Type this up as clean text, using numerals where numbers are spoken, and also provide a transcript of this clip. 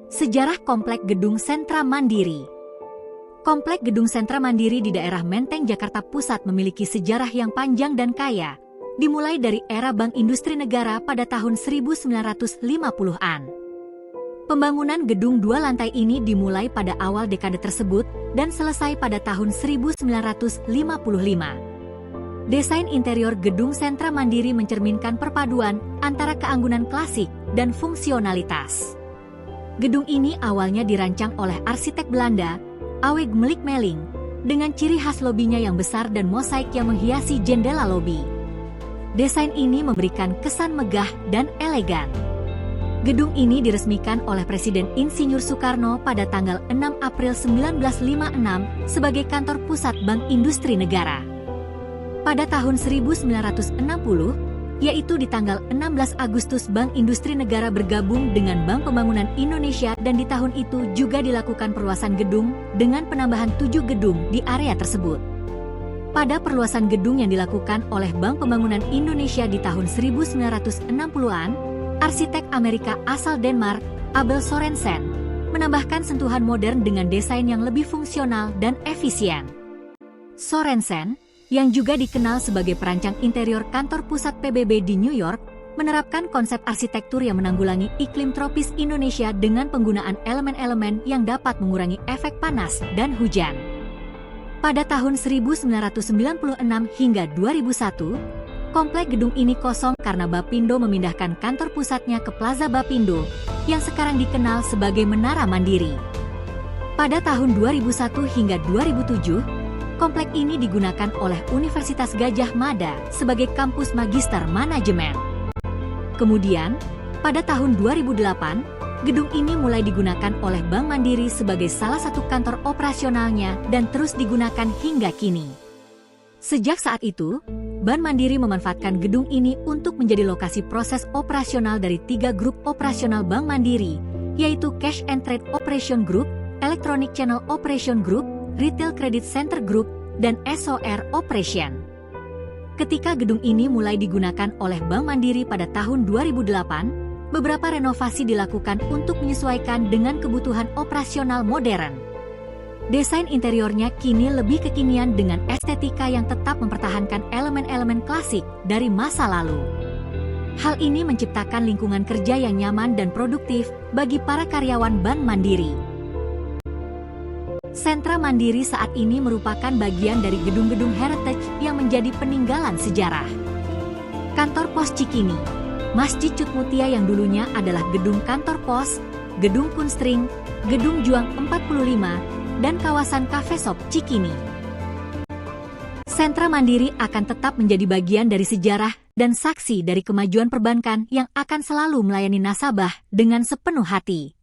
Sejarah Komplek Gedung Sentra Mandiri. Komplek Gedung Sentra Mandiri di daerah Menteng, Jakarta Pusat memiliki sejarah yang panjang dan kaya, dimulai dari era Bank Industri Negara pada tahun 1950-an. Pembangunan gedung 2 lantai ini dimulai pada awal dekade tersebut dan selesai pada tahun 1955. Desain interior Gedung Sentra Mandiri mencerminkan perpaduan antara keanggunan klasik dan fungsionalitas. Gedung ini awalnya dirancang oleh arsitek Belanda, Aweg Melik-Meling, dengan ciri khas lobinya yang besar dan mosaik yang menghiasi jendela lobi. Desain ini memberikan kesan megah dan elegan. Gedung ini diresmikan oleh Presiden Insinyur Soekarno pada tanggal 6 April 1956 sebagai kantor pusat Bank Industri Negara. Pada tahun 1960, yaitu di tanggal 16 Agustus Bank Industri Negara bergabung dengan Bank Pembangunan Indonesia dan di tahun itu juga dilakukan perluasan gedung dengan penambahan 7 gedung di area tersebut. Pada perluasan gedung yang dilakukan oleh Bank Pembangunan Indonesia di tahun 1960-an, arsitek Amerika asal Denmark, Abel Sorensen, menambahkan sentuhan modern dengan desain yang lebih fungsional dan efisien. Sorensen, yang juga dikenal sebagai perancang interior kantor pusat PBB di New York, menerapkan konsep arsitektur yang menanggulangi iklim tropis Indonesia dengan penggunaan elemen-elemen yang dapat mengurangi efek panas dan hujan. Pada tahun 1996 hingga 2001, komplek gedung ini kosong karena Bappindo memindahkan kantor pusatnya ke Plaza Bappindo, yang sekarang dikenal sebagai Menara Mandiri. Pada tahun 2001 hingga 2007, komplek ini digunakan oleh Universitas Gadjah Mada sebagai kampus magister manajemen. Kemudian, pada tahun 2008, gedung ini mulai digunakan oleh Bank Mandiri sebagai salah satu kantor operasionalnya dan terus digunakan hingga kini. Sejak saat itu, Bank Mandiri memanfaatkan gedung ini untuk menjadi lokasi proses operasional dari 3 grup operasional Bank Mandiri, yaitu Cash and Trade Operation Group, Electronic Channel Operation Group, Retail Credit Center Group, dan SOR Operation. Ketika gedung ini mulai digunakan oleh Bank Mandiri pada tahun 2008, beberapa renovasi dilakukan untuk menyesuaikan dengan kebutuhan operasional modern. Desain interiornya kini lebih kekinian dengan estetika yang tetap mempertahankan elemen-elemen klasik dari masa lalu. Hal ini menciptakan lingkungan kerja yang nyaman dan produktif bagi para karyawan Bank Mandiri. Sentra Mandiri saat ini merupakan bagian dari gedung-gedung heritage yang menjadi peninggalan sejarah. Kantor Pos Cikini, Masjid Cut Mutia yang dulunya adalah gedung kantor pos, gedung Kunstring, gedung Juang 45, dan kawasan Cafe Shop Cikini. Sentra Mandiri akan tetap menjadi bagian dari sejarah dan saksi dari kemajuan perbankan yang akan selalu melayani nasabah dengan sepenuh hati.